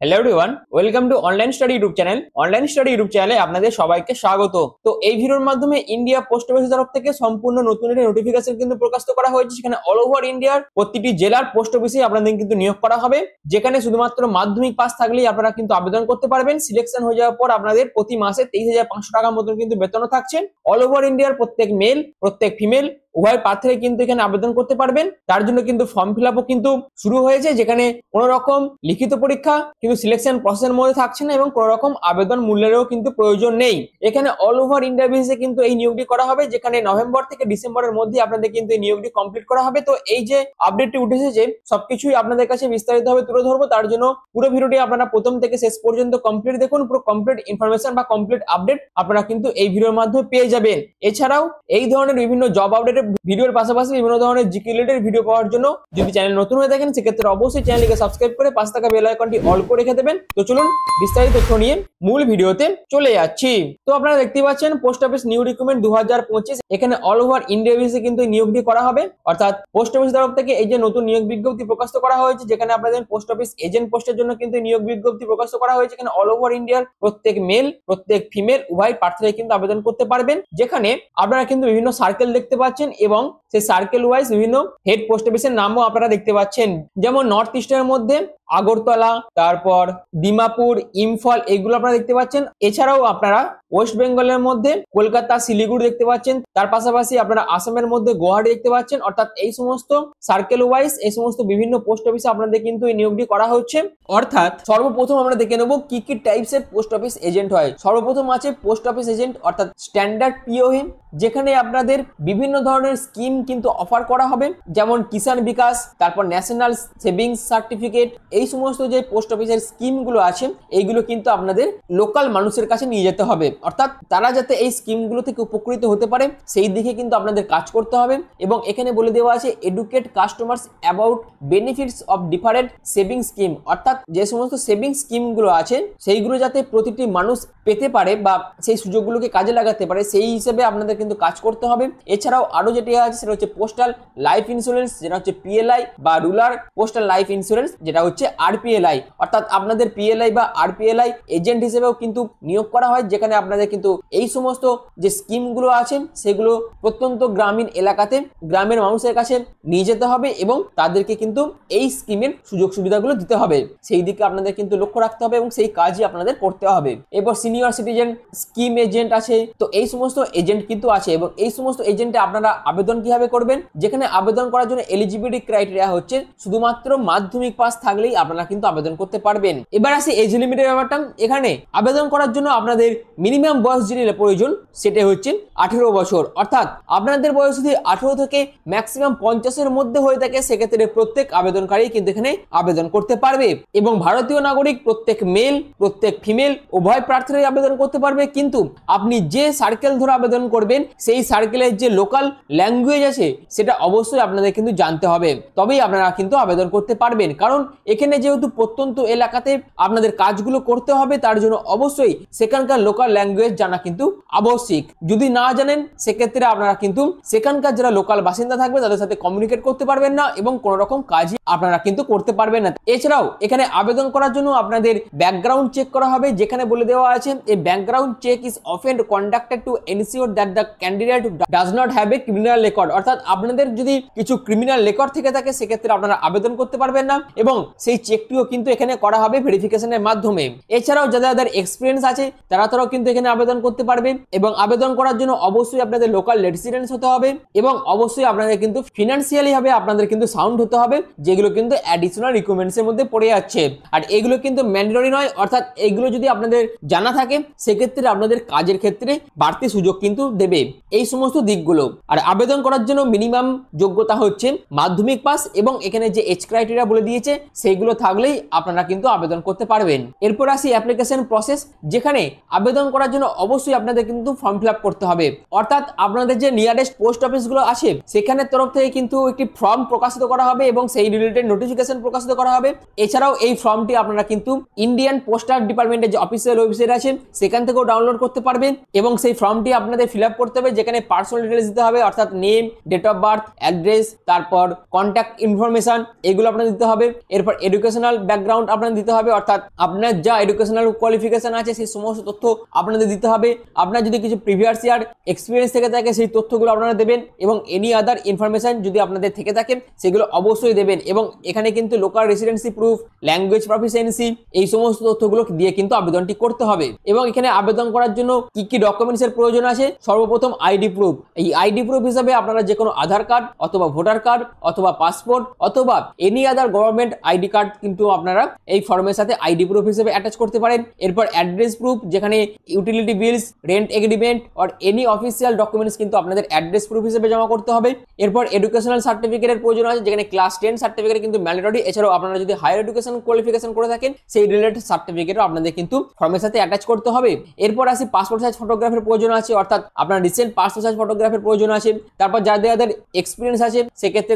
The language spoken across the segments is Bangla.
Hello everyone, welcome to online study YouTube channel. Online study YouTube চ্যানেলে আপনাদের সবাইকে স্বাগত। তো এই ভিডিওর মাধ্যমে ইন্ডিয়া পোস্ট অফিসের তরফ থেকে সম্পূর্ণ নতুন একটি নোটিফিকেশন কিন্তু প্রকাশ করা হয়েছে। সেখানে অল ওভার ইন্ডিয়ার প্রতিটি জেলার পোস্ট অফিসে আপনাদের কিন্তু নিয়োগ করা হবে, যেখানে শুধুমাত্র মাধ্যমিক পাস থাকলেই আপনারা কিন্তু আবেদন করতে পারবেন। সিলেকশন হয়ে যাওয়ার পর আপনাদের প্রতি মাসে 23,500 টাকার মতন কিন্তু বেতন থাকছেন। অল ওভার ইন্ডিয়ার প্রত্যেক মেল প্রত্যেক ফিমেল উভয় প্রার্থীরা কিন্তু এখানে আবেদন করতে পারবেন। তার জন্য কিন্তু ফর্ম ফিল আপও কিন্তু শুরু হয়েছে, যেখানে কোনো রকম লিখিত পরীক্ষা কিন্তু সিলেকশন প্রসেসের মধ্যে থাকছে না এবং কোনো রকম আবেদন মূল্যেরও কিন্তু প্রয়োজন নেই। এখানে অল ওভার ইন্ডিয়া বেসিসে কিন্তু এই নিয়োগটি করা হবে, যেখানে নভেম্বর থেকে ডিসেম্বরের মধ্যে আপনাদের কিন্তু এই নিয়োগটি কমপ্লিট করা হবে। তো এই যে আপডেটটি উঠে এসেছে সবকিছুই আপনাদের কাছে বিস্তারিতভাবে তুলে ধরবো। তার জন্য পুরো ভিডিওটি আপনারা প্রথম থেকে শেষ পর্যন্ত কমপ্লিট দেখুন। পুরো কমপ্লিট ইনফরমেশন বা কমপ্লিট আপডেট আপনারা কিন্তু এই ভিডিওর মাধ্যমে পেয়ে যাবেন। এছাড়াও এই ধরনের বিভিন্ন জব আপডেটের ভিডিওর পাশাপাশি বিভিন্ন ধরনের জিকে রিলেটেড ভিডিও পাওয়ার জন্য যদি চ্যানেল নতুন হয়ে থাকেন সেক্ষেত্রে অবশ্যই চ্যানেলটিকে সাবস্ক্রাইব করে পাশে থাকা বেল আইকনটি অল করে রেখে দেবেন। তো চলুন বিস্তারিত তথ্য নিয়ে মূল ভিডিওতে চলে যাচ্ছি। তো আপনারা দেখতে পাচ্ছেন পোস্ট অফিস নিউ রিক্রুটমেন্ট 2025, এখানে অল ওভার ইন্ডিয়া বেসিসে কিন্তু নিয়োগটি করা হবে। অর্থাৎ পোস্ট অফিস তরফ থেকে এই যে নতুন নিয়োগ বিজ্ঞপ্তি প্রকাশ করা হয়েছে, যেখানে আপনাদের পোস্ট অফিস এজেন্ট পোস্টের জন্য কিন্তু নিয়োগ বিজ্ঞপ্তি প্রকাশ করা হয়েছে। এখানে অল ওভার ইন্ডিয়ার প্রত্যেক মেল প্রত্যেক ফিমেল উভয় প্রার্থীরা কিন্তু আবেদন করতে পারবেন, যেখানে আপনারা কিন্তু বিভিন্ন সার্কেল দেখতে পাচ্ছেন এবং সেই সার্কেল ওয়াইজ বিভিন্ন হেড পোস্ট অফিসের নামও আপনারা দেখতে পাচ্ছেন। যেমন নর্থ ইস্টের মধ্যে আগরতলা, তারপর ডিমাপুর, ইম্ফল, এগুলো আপনারা দেখতে পাচ্ছেন। এছাড়াও আপনারা ওয়েস্ট বেঙ্গলের মধ্যে কলকাতা, শিলিগুড়ি দেখতে পাচ্ছেন। তার পাশাপাশি আপনারা আসামের মধ্যে গুয়াহাটি দেখতে পাচ্ছেন। অর্থাৎ এই সমস্ত সার্কেল ওয়াইজ এই সমস্ত বিভিন্ন পোস্ট অফিসে আপনাদের কিন্তু এই নিয়োগটি করা হচ্ছে। অর্থাৎ সর্বপ্রথম আমরা দেখে নেব কি কি টাইপস এর পোস্ট অফিস এজেন্ট হয়। সর্বপ্রথম আছে পোস্ট অফিস এজেন্ট অর্থাৎ স্ট্যান্ডার্ড পিওএ, যেখানে আপনাদের বিভিন্ন ধরনের স্কিম কিন্তু অফার করা হবে, যেমন কিষাণ বিকাশ, তারপর ন্যাশনাল সেভিংস সার্টিফিকেট, এই সমস্ত যে পোস্ট অফিসের স্কিমগুলো আছে এইগুলো কিন্তু আপনাদের লোকাল মানুষের কাছে নিয়ে যেতে হবে। অর্থাৎ তারা যাতে এই স্কিমগুলো থেকে উপকৃত হতে পারে সেই দিকে কিন্তু আপনাদের কাজ করতে হবে। এবং এখানে বলে দেওয়া আছে educate customers about benefits of different saving scheme, অর্থাৎ যে সমস্ত সেভিং স্কিমগুলো আছে সেইগুলো যাতে প্রতিটি মানুষ পেতে পারে বা সেই সুযোগগুলোকে কাজে লাগাতে পারে সেই হিসেবে আপনাদের কিন্তু কাজ করতে হবে। এছাড়াও আরো যেটি আছে সেটা হচ্ছে পোস্টাল লাইফ ইন্স্যুরেন্স, যেটা হচ্ছে পিএলআই, বা রুরাল পোস্টাল লাইফ ইন্স্যুরেন্স, যেটা হচ্ছে আরপিএলআই। অর্থাৎ আপনাদের পিএলআই বা আরপিএলআই এজেন্ট হিসেবেও কিন্তু নিয়োগ করা হয়, যেখানে আপনাদের কিন্তু এই সমস্ত যে স্কিমগুলো আছে সেগুলো প্রত্যন্ত গ্রামীণ এলাকাতে গ্রামের মানুষের কাছে নিয়ে যেতে হবে এবং তাদেরকে কিন্তু এই স্কিমের সুযোগ সুবিধাগুলো দিতে হবে। সেই দিকে আপনাদের কিন্তু লক্ষ্য রাখতে হবে এবং সেই কাজই আপনাদের করতে হবে। এরপর সিনিয়র সিটিজেন স্কিম এজেন্ট আছে। তো এই সমস্ত এজেন্ট কিন্তু আছে এবং এই সমস্ত এজেন্টে আপনারা আবেদন কিভাবে করবেন, যেখানে আবেদন করার জন্য এলিজিবিলিটি ক্রাইটেরিয়া হচ্ছে শুধুমাত্র মাধ্যমিক পাস থাকলেই আপনারা কিন্তু আবেদন করতে পারবেন। এবার আসি এজ লিমিটের ব্যাপারটা। এখানে আবেদন করার জন্য আপনাদের মিনিমাম বয়স যেটি প্রয়োজন সেটা হচ্ছে 18 বছর। অর্থাৎ আপনাদের বয়স যদি 18 থেকে ম্যাক্সিমাম 50-এর মধ্যে হয়ে থাকে সেক্ষেত্রে প্রত্যেক আবেদনকারী কিন্তু এখানে আবেদন করতে পারবে এবং ভারতীয় নাগরিক প্রত্যেক মেল প্রত্যেক ফিমেল উভয় প্রার্থীরাই আবেদন করতে পারবে। কিন্তু আপনি যে সার্কেল ধরে আবেদন করবেন সেই সার্কেলের যে লোকাল ল্যাঙ্গুয়েজ আছে সেটা অবশ্যই আপনাদের কিন্তু জানতে হবে, তবেই আপনারা কিন্তু আবেদন করতে পারবেন। কারণ এখানে যেহেতু প্রত্যন্ত এলাকাতে আপনাদের কাজগুলো করতে হবে, তার জন্য অবশ্যই সেখানকার লোকাল ল্যাঙ্গুয়েজ জানা কিন্তু আবশ্যিক। যদি না জানেন সেক্ষেত্রে আপনারা কিন্তু সেখানকার যারা লোকাল বাসিন্দা থাকবে তাদের সাথে কমিউনিকেট করতে পারবেন না এবং কোনো রকম কাজই আপনারা কিন্তু করতে পারবেন না। এছাড়াও এখানে আবেদন করার জন্য আপনাদের ব্যাকগ্রাউন্ড চেক করা হবে, যেখানে বলে দেওয়া আছে এই background check is often conducted to ensure that the candidate does not have a criminal record. অর্থাৎ আপনাদের যদি কিছু ক্রিমিনাল রেকর্ড থেকে থাকে সেক্ষেত্রে আপনারা আবেদন করতে পারবেন না এবং সেই চেকটিও কিন্তু এখানে করা হবে ভেরিফিকেশনের মাধ্যমে। এছাড়াও যাদের এক্সপিরিয়েন্স আছে তারাও কিন্তু এখানে আবেদন করতে পারবে এবং আবেদন করার জন্য অবশ্যই আপনাদের লোকাল রেসিডেন্স হতে হবে এবং অবশ্যই আপনাদের কিন্তু ফিনান্সিয়ালি ভাবে আপনাদের কিন্তু সাউন্ড হতে হবে, যেগুলো কিন্তু অ্যাডিশনাল রিকোয়ারমেন্টস এর মধ্যে পড়ে যাচ্ছে। আর এগুলো কিন্তু ম্যান্ডেটরি নয়, অর্থাৎ এগুলো যদি আপনাদের জানা থাকে সেক্ষেত্রে আপনাদের কাজের ক্ষেত্রে বাড়তি সুযোগ কিন্তু দেবে এই সমস্ত দিকগুলো। আর আবেদন করার জন্য মিনিমাম যোগ্যতা হচ্ছে মাধ্যমিক পাস এবং এখানে যে এজ ক্রাইটেরিয়া বলে দিয়েছে সেইগুলো থাকলেই আপনারা কিন্তু আবেদন করতে পারবেন। এরপর আসি অ্যাপ্লিকেশন প্রসেস, যেখানে আবেদন করার জন্য অবশ্যই আপনাদের কিন্তু ফর্ম ফিল আপ করতে হবে। অর্থাৎ আপনাদের যে নিয়ারেস্ট পোস্ট অফিসগুলো আছে সেখানের তরফ থেকে কিন্তু একটি ফর্ম প্রকাশিত করা হবে এবং সেই রিলেটেড নোটিফিকেশন প্রকাশিত করা হবে। এছাড়াও এই ফর্মটি আপনারা কিন্তু ইন্ডিয়ান পোস্টাল ডিপার্টমেন্টের যে অফিসিয়াল ওয়েবসাইট আছে সেখান থেকেও ডাউনলোড করতে পারবেন এবং সেই ফর্মটি আপনাদের ফিল আপ করতে হবে, যেখানে পার্সোনাল ডিটেইলস দিতে হবে, অর্থাৎ name, date of birth, address, তারপর কন্ট্যাক্ট ইনফরমেশন, এগুলো আপনাদের দিতে হবে। এরপর এডুকেশনাল ব্যাকগ্রাউন্ড আপনাদের দিতে হবে, অর্থাৎ আপনার যা এডুকেশনাল কোয়ালিফিকেশন আছে সেই সমস্ত তথ্য আপনাদের দিতে হবে। আপনার যদি কিছু প্রিভিয়াস ইয়ার এক্সপিরিয়েন্স থেকে থাকে সেই তথ্যগুলো আপনারা দেবেন, এবং এনি আদার ইনফরমেশন যদি আপনাদের থেকে থাকে সেগুলো অবশ্যই দেবেন। এবং এখানে কিন্তু local residency proof, language proficiency, এই সমস্ত তথ্যগুলো দিয়ে কিন্তু আবেদনটি করতে হবে। এবং এখানে আবেদন করার জন্য কি কি ডকুমেন্টস এর প্রয়োজন আছে, সর্বপ্রথম আইডি প্রুফ। এই আইডি প্রুফ হিসেবে আপনারা যে কোনো আধার কার্ড অথবা ভোটার কার্ড অথবা পাসপোর্ট অথবা any other government ID card কিন্তু আপনারা এই ফর্মের সাথে আইডি প্রুফ হিসেবে অ্যাটাচ করতে পারেন। এরপর অ্যাড্রেস প্রুফ, যেখানে utility beans, rent agreement or any official documents কিন্তু আপনাদের অ্যাড্রেস প্রুফ হিসেবে জমা করতে হবে। এরপর এডুকেশনাল সার্টিফিকেটের প্রয়োজন আছে, যেখানে ক্লাস 10 সার্টিফিকেট কিন্তু ম্যান্ডেটরি। এছাড়াও আপনারা যদি হায়ার এডুকেশন কোয়ালিফিকেশন করে থাকেন সেই রিলেটেড সার্টিফিকেটও আপনাদের কিন্তু ফর্মের সাথে অ্যাটাচ করতে হবে। এরপর আসি পাসপোর্ট সাইজ ফটোগ্রাফের প্রয়োজন আছে, অর্থাৎ আপনার রিসেন্ট পাসপোর্ট সাইজ ফটোগ্রাফের প্রয়োজন আছে। তারপর যাদের এক্সপিরিয়েন্স আছে সেক্ষেত্রে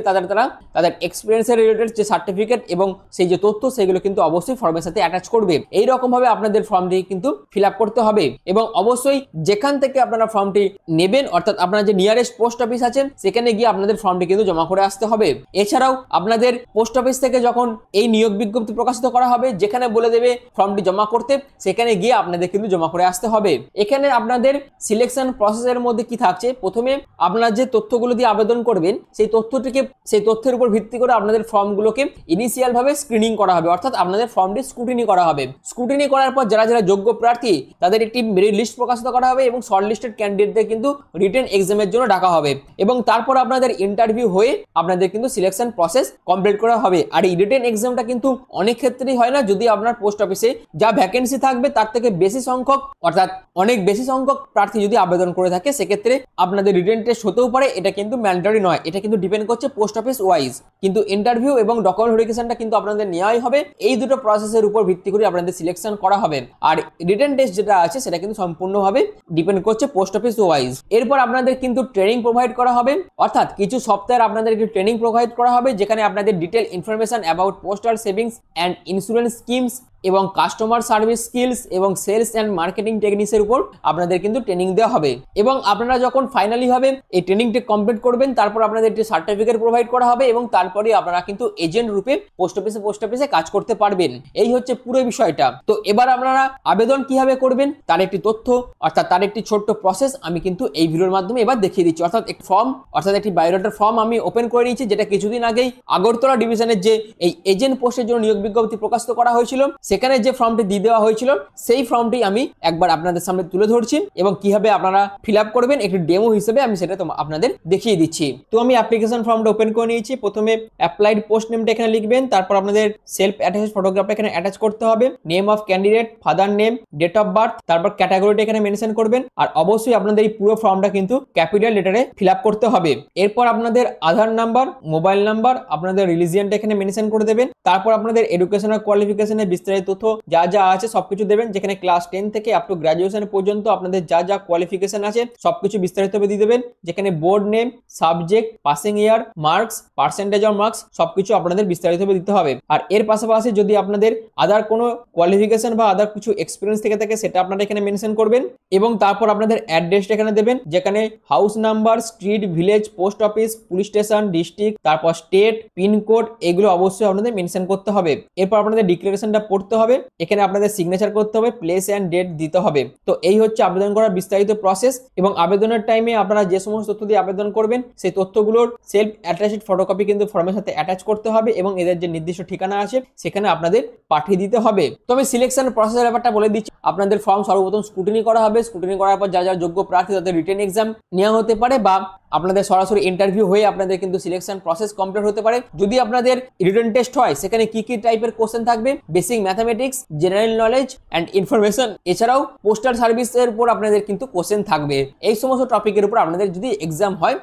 তাদের এক্সপিরিয়েন্সের রিলেটেড যে সার্টিফিকেট এবং সেই যে তথ্য সেগুলো কিন্তু অবশ্যই ফর্মের সাথে অ্যাটাচ করবে। এই রকম ভাবে আপনাদের ফর্মটি কিন্তু ফিল আপ করতে হবে। এবং অবশ্যই যেখান থেকে আপনারা ফর্মটি নেবেন, অর্থাৎ আপনার যে নিয়ারেস্ট পোস্ট অফিস আছেন সেখানে গিয়ে আপনাদের ফর্মটি কিন্তু জমা করে আসতে হবে। এছাড়াও আপনাদের পোস্ট অফিস থেকে যখন এই নিয়োগ বিজ্ঞপ্তি প্রকাশিত করা হবে, যেখানে বলে দেবে ফর্মটি জমা করতে, সেখানে গিয়ে আপনাদের কিন্তু জমা করে আসতে হবে। এখানে আপনাদের সিলেকশন প্রসেসের মধ্যে কি থাকছে, প্রথমে আপনার যে তথ্যগুলো দিয়ে আবেদন করবেন সেই তথ্যের উপর ভিত্তি করে আপনাদের ফর্মগুলোকে ইনিশিয়াল ভাবে স্ক্রিনিং করা হবে, অর্থাৎ আপনাদের ফর্মটি স্ক্রুটিনি করা হবে। স্ক্রুটিনি করার পর যারা যারা যোগ্য প্রার্থী তাদের একটি মেরিট লিস্ট প্রকাশিত করা হবে এবং শর্ট লিস্টেড ক্যান্ডিডেটদের কিন্তু রিটেন এক্সামের জন্য ডাকা হবে। এবং তারপর আপনাদের ইন্টারভিউ হয়ে আপনাদের কিন্তু সিলেকশন প্রসেস কমপ্লিট করা হবে। আর এই রিটেন এক্সামটা কিন্তু অনেক ক্ষেত্রেই হয় না, যদি আপনার পোস্ট অফিসে যা ভ্যাকেন্সি থাকবে তার থেকে বেশি সংখ্যক, অর্থাৎ অনেক বেশি সংখ্যক প্রার্থী যদি আবেদন করে থাকে সেক্ষেত্রে আপনাদের রিটেন টেস্ট হতেও পারে। এটা কিন্তু ম্যান্ডেটরি নয়, এটা কিন্তু ডিপেন্ড করছে পোস্ট অফিস ওয়াইজ। কিন্তু ইন্টারভিউ এবং ডকুমেন্ট ভেরিফিকেশনটা কিন্তু আপনাদের নেওয়াই হবে। এই দুটো প্রসেসের উপর ভিত্তি করে আপনাদের সিলেকশন করা হবে। আর রিটেন টেস্ট যেটা আছে সেটা কিন্তু সম্পূর্ণভাবে ডিপেন্ড করছে পোস্ট অফিস ওয়াইজ। এরপর আপনাদের কিন্তু ট্রেনিং প্রোভাইড করা হবে, অর্থাৎ কিছু সপ্তাহের আপনাদের একটি ট্রেনিং প্রোভাইড করা হবে, যেখানে আপনাদের detail information about postal savings and insurance schemes এবং কাস্টমার সার্ভিস স্কিলস এবং সেলস অ্যান্ড মার্কেটিং টেকনিক্সের উপর আপনাদের কিন্তু ট্রেনিং দেওয়া হবে। এবং আপনারা যখন ফাইনালি হবে এই ট্রেনিংটি কমপ্লিট করবেন, তারপর আপনাদের একটি সার্টিফিকেট প্রোভাইড করা হবে এবং তারপরে আপনারা কিন্তু এজেন্ট রূপে পোস্ট অফিসে কাজ করতে পারবেন। এই হচ্ছে পুরো বিষয়টা। তো এবার আপনারা আবেদন কিভাবে করবেন তার একটি তথ্য, অর্থাৎ তার একটি ছোট্ট প্রসেস আমি কিন্তু এই ভিডিওর মাধ্যমে এবার দেখিয়ে দিচ্ছি। অর্থাৎ একটি বায়োডাটার ফর্ম আমি ওপেন করে নিয়েছি, যেটা কিছুদিন আগেই আগরতলা ডিভিশনের যে এই এজেন্ট পোস্টের জন্য নিয়োগ বিজ্ঞপ্তি প্রকাশিত করা হয়েছিল সেখানে যে ফর্মটি দিয়ে দেওয়া হয়েছিল সেই ফর্মটি আমি একবার আপনাদের সামনে তুলে ধরছি এবং কিভাবে আপনারা ফিল আপ করবেন একটি ডেমো হিসেবে আমি সেটা আপনাদের দেখিয়ে দিচ্ছি। তো আমি অ্যাপ্লিকেশন ফর্মটা ওপেন করে নিয়েছি। প্রথমে অ্যাপ্লাইড পোস্ট নেমটা এখানে লিখবেন, তারপর আপনাদের সেলফ অ্যাটাচড ফটোগ্রাফটা এখানে অ্যাটাচ করতে হবে, name of candidate, father name, date of birth, তারপর ক্যাটাগরিটা এখানে মেনশন করবেন। আর অবশ্যই আপনাদের এই পুরো ফর্মটা কিন্তু ক্যাপিটাল লেটারে ফিল আপ করতে হবে। এরপর আপনাদের আধার নাম্বার, মোবাইল নাম্বার, আপনাদের রিলিজিয়নটা এখানে মেনশন করে দেবেন। তারপর আপনাদের এডুকেশনাল কোয়ালিফিকেশনের বিস্তারিত তথ্য যা যা আছে সবকিছু দেবেন, যেখানে ক্লাস 10 থেকে আপ টু গ্রাজুয়েশন পর্যন্ত আপনাদের যা যা কোয়ালিফিকেশন আছে সবকিছু বিস্তারিতভাবে দিয়ে দেবেন, যেখানে board name, subject, passing year, marks, percentage of marks সবকিছু আপনাদের বিস্তারিতভাবে দিতে হবে। আর এর পাশাপাশি যদি আপনাদের আদার কোনো কোয়ালিফিকেশন বা আদার কিছু এক্সপিরিয়েন্স থেকে থাকে সেটা আপনারা এখানে মেনশন করবেন। এবং তারপর আপনাদের অ্যাড্রেসটা এখানে দেবেন, যেখানে house number, street, village, post office, police station, district, তারপর স্টেট, পিনকোড, এগুলো অবশ্যই আপনাদের মেনশন করতে হবে। এরপর আপনাদের ডিক্লারেশনটা পড়তে হবে, এখানে আপনাদের সিগনেচার করতে হবে, প্লেস এন্ড ডেট দিতে হবে। তো এই হচ্ছে আবেদন করার বিস্তারিত প্রসেস। এবং আবেদনের টাইমে আপনারা যে সমস্ত তথ্য দিয়ে আবেদন করবেন সেই তথ্যগুলোর সেলফ অ্যাটাচড ফটোকপি কিন্তু ফর্মের সাথে অ্যাটাচ করতে হবে এবং এদের যে নির্দিষ্ট ঠিকানা আছে সেখানে আপনাদের পাঠিয়ে দিতে হবে। তো আমি সিলেকশন প্রসেসের ব্যাপারটা বলে দিচ্ছি। আপনাদের ফর্ম সর্বপ্রথম স্ক্রুটিনি করা হবে, স্ক্রুটিনি করার পর যারা যোগ্য প্রার্থী তাদের রিটেন এক্সাম নেওয়া হতে পারে বা আপনাদের সরাসরি ইন্টারভিউ হয়ে আপনাদের কিন্তু সিলেকশন প্রসেস কমপ্লিট হতে পারে। যদি আপনাদের রিটেন টেস্ট হয় সেখানে কি কি টাইপের কোশ্চেন থাকবে, basic mathematics, general knowledge and information, এছাড়াও পোস্টাল সার্ভিসের উপর আপনাদের কিন্তু কোশ্চেন থাকবে। এই সমস্ত টপিকের উপর আপনাদের যদি এক্সাম হয়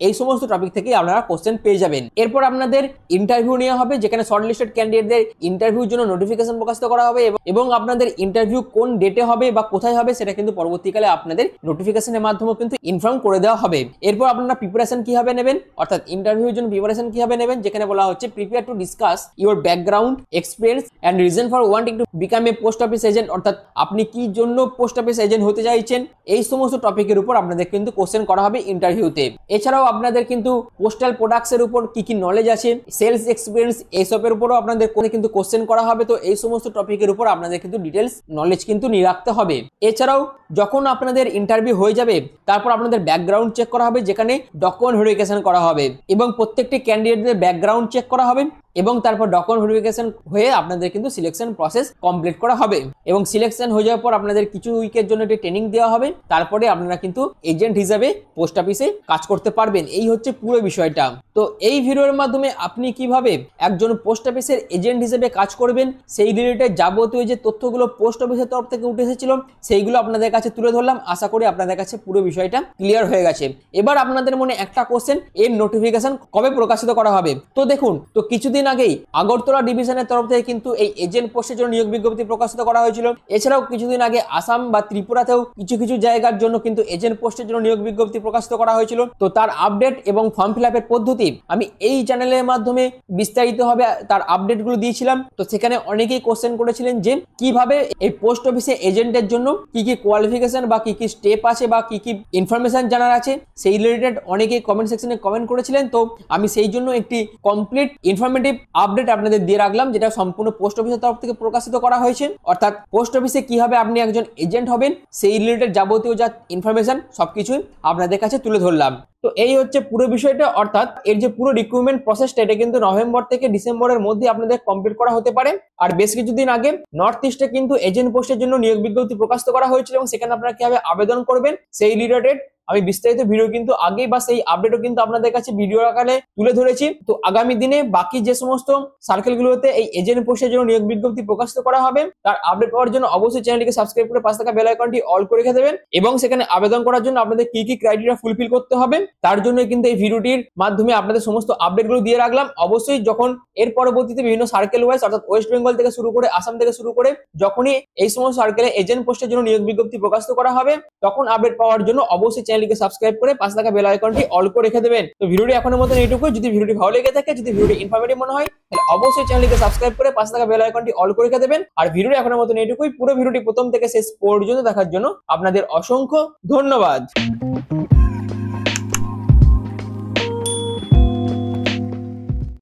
এই সমস্ত টপিক থেকে আপনারা কোশ্চেন পেয়ে যাবেন। এরপর আপনাদের ইন্টারভিউ নেওয়া হবে, যেখানে শর্ট লিস্টেড ক্যান্ডিডেটদের ইন্টারভিউর জন্য নোটিফিকেশন প্রকাশিত করা হবে এবং আপনাদের ইন্টারভিউ কোন ডেটে হবে বা কোথায় হবে সেটা কিন্তু পরবর্তীকালে আপনাদের নোটিফিকেশনের মাধ্যমে কিন্তু ইনফর্ম করে দেওয়া হবে। এরপর আপনারা প্রিপারেশন কিভাবে নেবেন, অর্থাৎ ইন্টারভিউর জন্য প্রিপারেশন কিভাবে নেবেন, যেখানে বলা হচ্ছে prepare to discuss your background, experience and reason for wanting to become a post office agent, অর্থাৎ আপনি কি জন্য পোস্ট অফিস এজেন্ট হতে চাইছেন, এই সমস্ত টপিকের উপর আপনাদের কিন্তু কোশ্চেন করা হবে ইন্টারভিউতে। এছাড়াও আপনাদের কিন্তু পোস্টাল প্রোডাক্টস এর উপর কি কি নলেজ আছে, সেলস এক্সপিরিয়েন্স, এইসবের উপরও আপনাদের কিন্তু কোশ্চেন করা হবে। তো এই সমস্ত টপিকের উপর আপনাদের কিন্তু ডিটেলস নলেজ কিন্তু নিয়ে রাখতে হবে। এছাড়াও যখন আপনাদের ইন্টারভিউ হয়ে যাবে তারপর আপনাদের ব্যাকগ্রাউন্ড চেক করা হবে, যেখানে ডকুমেন্ট ভেরিফিকেশন করা হবে এবং প্রত্যেকটি ক্যান্ডিডেটদের ব্যাকগ্রাউন্ড চেক করা হবে এবং তারপর ডকুমেন্ট ভেরিফিকেশন হয়ে আপনাদের কিন্তু সিলেকশন প্রসেস কমপ্লিট করা হবে এবং সিলেকশন হয়ে যাওয়ার পর আপনাদের কিছু উইকের জন্য একটি ট্রেনিং দেওয়া হবে। তারপরে আপনারা কিন্তু এজেন্ট হিসাবে পোস্ট অফিসে কাজ করতে পারবেন। এই হচ্ছে পুরো বিষয়টা। তো এই ভিডিওর মাধ্যমে আপনি কিভাবে একজন পোস্ট অফিসের এজেন্ট হিসেবে কাজ করবেন সেই রিলেটেড যাবতীয় যে তথ্যগুলো পোস্ট অফিসের তরফ থেকে উঠে এসেছিল সেইগুলো আপনাদের কাছে তুলে ধরলাম। আশা করি আপনাদের কাছে পুরো বিষয়টা ক্লিয়ার হয়ে গেছে। এবার আপনাদের মনে একটা কোশ্চেন, এর নোটিফিকেশন কবে প্রকাশিত করা হবে? তো দেখুন, তো কিছুদিন আগেই আগরতলা ডিভিশনের তরফ থেকে কিন্তু এই এজেন্ট পোস্টের জন্য নিয়োগ বিজ্ঞপ্তি প্রকাশিত করা হয়েছিল। এছাড়াও কিছুদিন আগে আসাম বা ত্রিপুরাতেও কিছু কিছু জায়গার জন্য কিন্তু এজেন্ট পোস্টের জন্য নিয়োগ বিজ্ঞপ্তি প্রকাশিত করা হয়েছিল। তো তার আপডেট এবং ফর্ম ফিল আপের পদ্ধতি আমি এই চ্যানেলের মাধ্যমে বিস্তারিতভাবে তার আপডেটগুলো দিয়েছিলাম। তো সেখানে অনেকেই কোশ্চেন করেছিলেন যে কিভাবে এই পোস্ট অফিসে এজেন্টের জন্য কি কি কোয়ালিফিকেশন বা কি কি স্টেপ আছে বা কি কি ইনফরমেশন জানার আছে সেই রিলেটেড অনেকেই কমেন্ট সেকশনে কমেন্ট করেছিলেন। তো আমি সেই জন্য একটি কমপ্লিট ইনফরমেটিভ আপডেট আপনাদের দিয়ে রাখলাম, যেটা সম্পূর্ণ পোস্ট অফিসের তরফ থেকে প্রকাশিত করা হয়েছে। অর্থাৎ পোস্ট অফিসে কিভাবে আপনি একজন এজেন্ট হবেন সেই রিলেটেড যাবতীয় যা ইনফরমেশন সবকিছুই আপনাদের কাছে তুলে ধরলাম। তো এই হচ্ছে পুরো বিষয়টা, অর্থাৎ এর যে পুরো রিক্রুটমেন্ট প্রসেসটা এটা কিন্তু নভেম্বর থেকে ডিসেম্বরের মধ্যে আপনাদের কমপ্লিট করা হতে পারে। আর বেশ কিছুদিন আগে নর্থ ইস্টে কিন্তু এজেন্ট পোস্টের জন্য নিয়োগ বিজ্ঞপ্তি প্রকাশিত করা হয়েছিল এবং সেখানে আপনারা কিভাবে আবেদন করবেন সেই রিলেটেড আমি বিস্তারিত ভিডিও কিন্তু আগেই বা সেই আপডেটও কিন্তু আপনাদের কাছে ভিডিও আকারে তুলে ধরেছি। তো আগামী দিনে বাকি যে সমস্ত সার্কেলগুলোতে এই এজেন্ট পোস্টের জন্য নিয়োগ বিজ্ঞপ্তি প্রকাশিত করা হবে তার আপডেট পাওয়ার জন্য অবশ্যই চ্যানেলটিকে সাবস্ক্রাইব করে পাশে থাকা বেল আইকনটি অল করে রেখে দেবেন এবং সেখানে আবেদন করার জন্য আপনাদের কি কি ক্রাইটেরিয়া ফুলফিল করতে হবে তার জন্য কিন্তু এই ভিডিওটির মাধ্যমে আপনাদের সমস্ত আপডেটগুলো দিয়ে রাখলাম। অবশ্যই যখন এর পরবর্তীতে বিভিন্ন সার্কেল ওয়াইজ অর্থাৎ ওয়েস্ট বেঙ্গল থেকে শুরু করে আসাম থেকে শুরু করে যখনই এই সমস্ত সার্কেলে এজেন্ট পোস্টের জন্য নিয়োগ বিজ্ঞপ্তি প্রকাশিত করা হবে তখন আপডেট পাওয়ার জন্য অবশ্যই চ্যানেলটিকে সাবস্ক্রাইব করে পাশে থাকা বেল আইকনটি অল করে রেখে দেবেন। তো ভিডিওটি এখনের মতো এইটুকুই। যদি ভিডিওটি ভালো লেগে থাকে, যদি ভিডিওটি ইনফরমেটিভ মনে হয় তাহলে অবশ্যই চ্যানেলটিকে সাবস্ক্রাইব করে পাশে থাকা বেল আইকনটি অল করে রেখে দেবেন। আর ভিডিওটি এখনের মতো এইটুকুই। পুরো ভিডিওটি প্রথম থেকে শেষ পর্যন্ত দেখার জন্য আপনাদের অসংখ্য ধন্যবাদ।